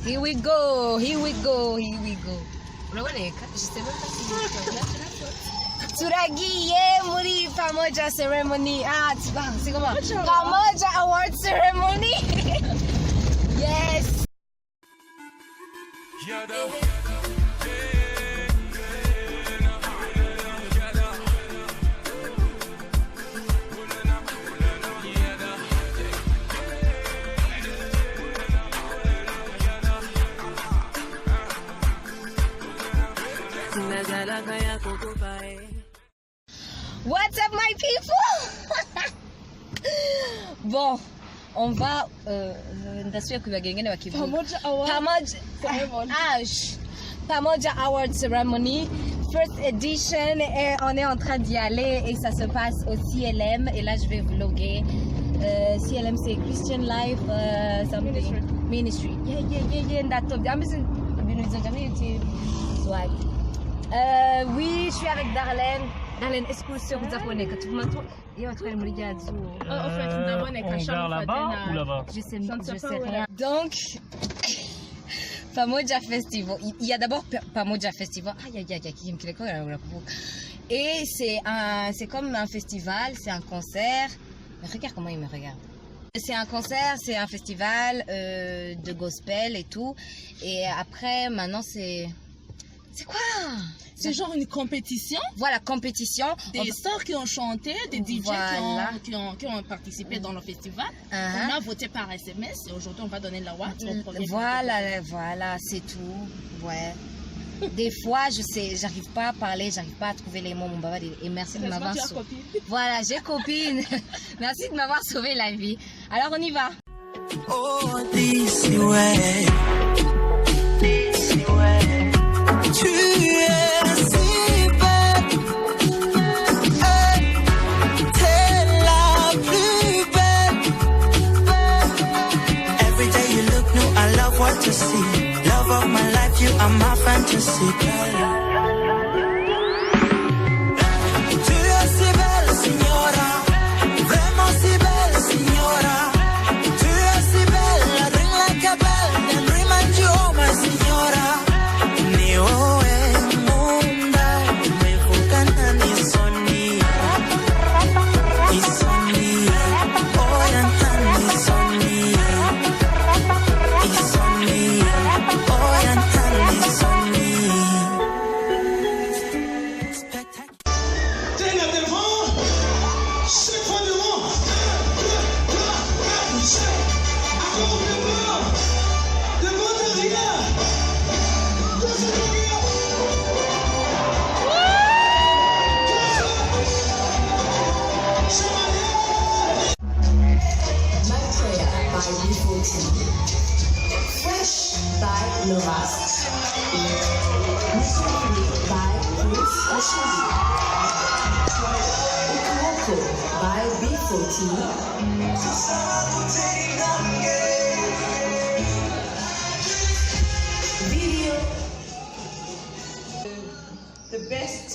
Here we go. Uraboneka? Je sais même pas si turagiye muri Pamoja ceremony. C'est comment? Pamoja award ceremony. Yes. What's up my people? Bon, on va ndasubira kubagengene bakivuga Pamoja Award Ceremony first edition et on est en train d'y aller et ça se passe au CLM et là je vais vlogger. CLM c'est Christian Life Ministry. Yeah ndatob. Oui, je suis avec Darlene. Darlene, est-ce que vous avez que tu m'as tout? Il y a très on vers là-bas ou là-bas? Je sais rien. Donc, Pamoja Festival. Il y a d'abord Pamoja Festival. Et c'est comme un festival, c'est un concert. Mais regarde comment il me regarde. C'est un concert, c'est un festival de gospel et tout. Et après, maintenant, c'est quoi? C'est genre une compétition. Voilà, compétition. Des stars qui ont chanté, des DJ voilà. qui ont participé dans le festival. On a voté par SMS et aujourd'hui on va donner l'award. Voilà, c'est tout. Ouais. Des fois, j'arrive pas à parler, j'arrive pas à trouver les mots, mon baba. Et merci de m'avoir sauvé. Voilà, j'ai copine. Merci de m'avoir sauvé la vie. Alors on y va. Oh, this way. Tu es si belle, t'es la plus belle. Every day you look new, I love what you see. Love of my life, you are my fantasy. Tu es si belle, signora, vraiment si belle, signora. Tu es si belle, I ring like a bell, and remind you, oh my signora. Fresh by Loras. By Prince Ashidi. Ukoko by B14. Video. The best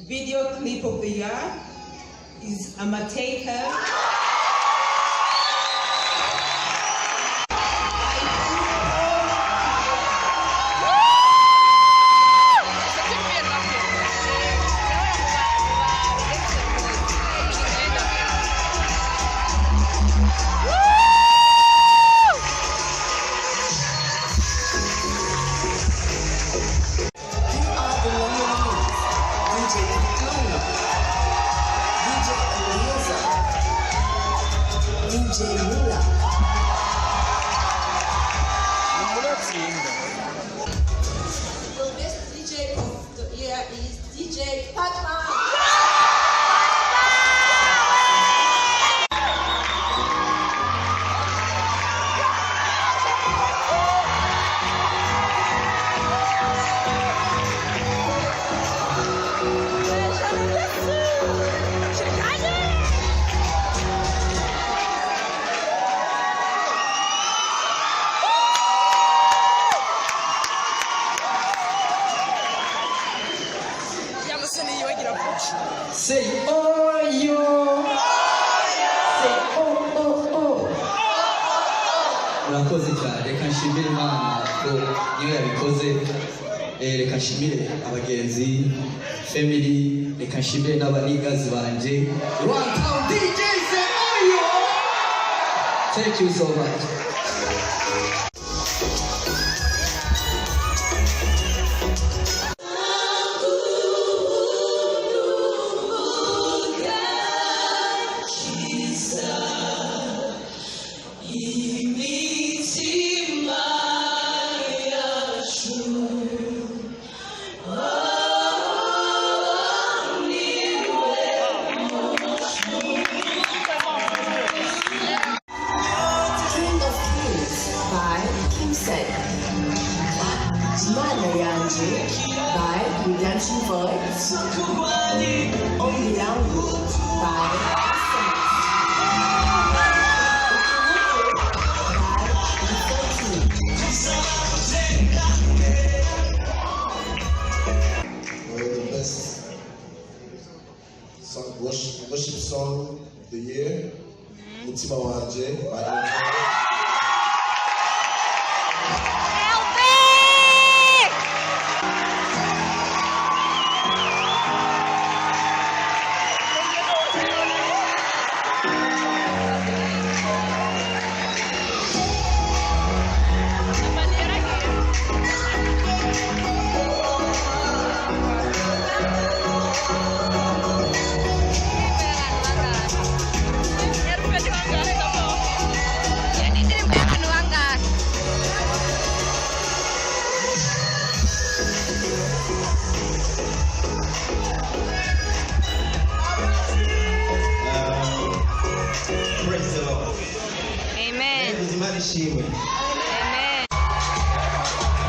video clip of the year is I'ma Take Her. The best DJ of the year is DJ Patman. Say oh yo. Say oh oh oh. Urakoze cyane. nshimire Imana ko niyo yabikoze reka nshimire abagenzi family reka nshimire n'abanigazi banje One Town DJs Ayo. Thank you so much. By Redemption Voice, Omilangu by The best worship song of the year, Mutima Wanje by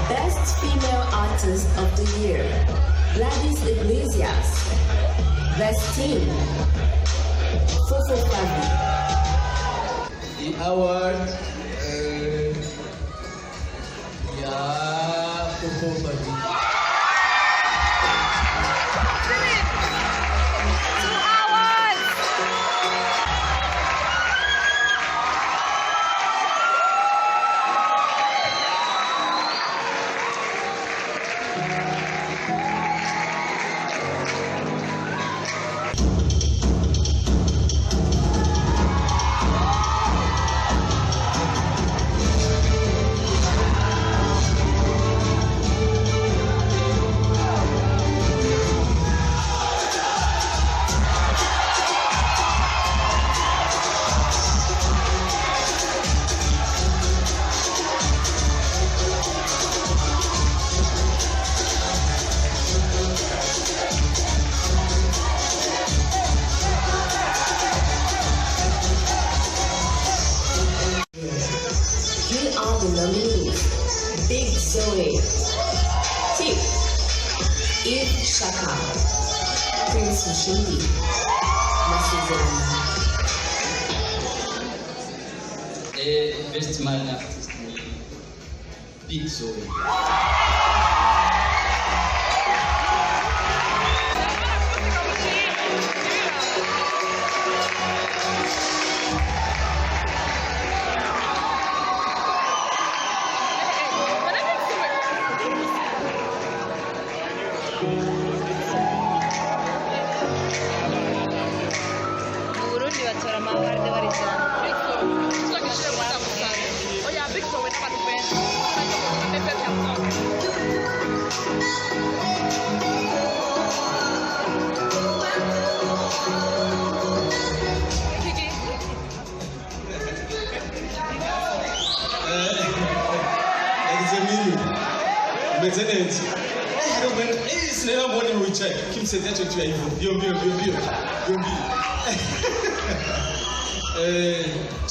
Best Female Artist of the Year, Gladys Iglesias. Best Team, Fofo Fabi. The award, Fofo Fabi. The nominees: Big Zoe, Tip, Eve Shaka, Prince Mushindi, Masuzan. Best male artist, Big Zoe.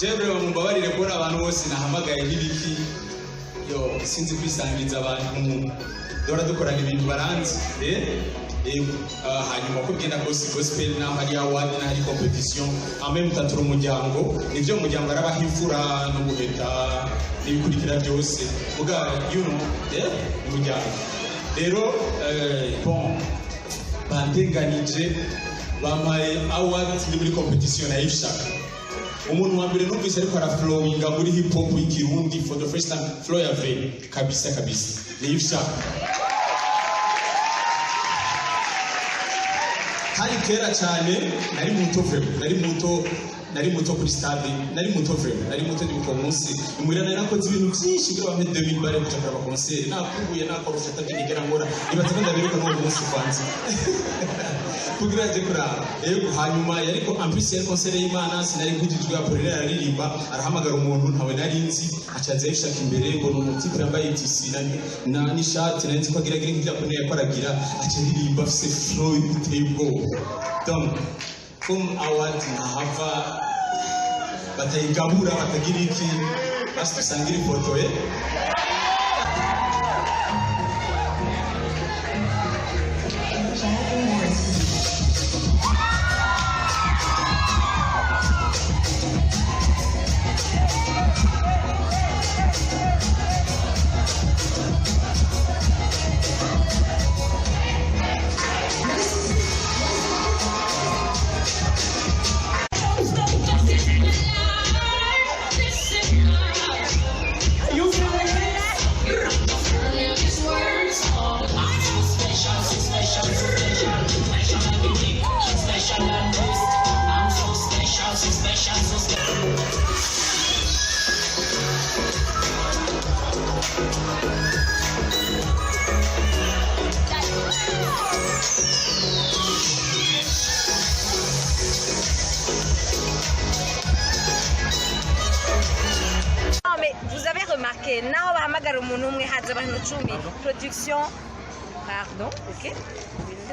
Jebrewa mumbabarire kubona abantu bose nahamagaye n'ibiki yo sinzi kwisangiza abantu dora dukorana ibintu baranzi hanyuma ko bwenda gospel naho hari award na hari competition amwe mutatura umuryango nivyo umuryango arabaha imfura n'ubuheta n'ibikurikira byose muga umuryango rero bon bandenganije bampaye award ni muri competition na Ifshaka umuntu wa mbere numvise ariko araflowinga muri hip hop y'ikirundi for the first time flow ya vrai kabisa ni Ifsha. Hari kera cyane nari muto kuri stade nari muto ndi ku munsi imurana nakoze ibintu byinshi byo bamwe 2000 bare kuja kuraba concert nakubuye nakorufata binigera ngora ibataka ndabiruka no munsi kwanza kugira je kuraba hanyuma yariko ambition ya concert y'Imana sinari nkujijwe aporera aririmba arahamagara umuntu ntawe nari nzi acaze yishaka imbere ngo n'umutipe yambaye tisi na nishati nari nzi ko agira nk'ibya aporera yakoragira acaririmba afise flow iteye ubwoba donc comme award nahava batayigabura batagira iki basi dusangira ifoto ye naho bahamagara umuntu umwe haza abantu 10 production pardon ok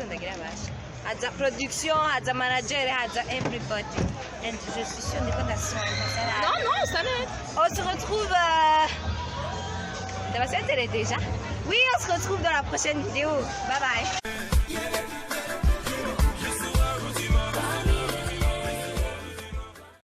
ndagira bash haza production haza manager haza everybody and je suis sûre de pas ça non ça va on se retrouve déjà oui on se retrouve dans la prochaine vidéo bye bye.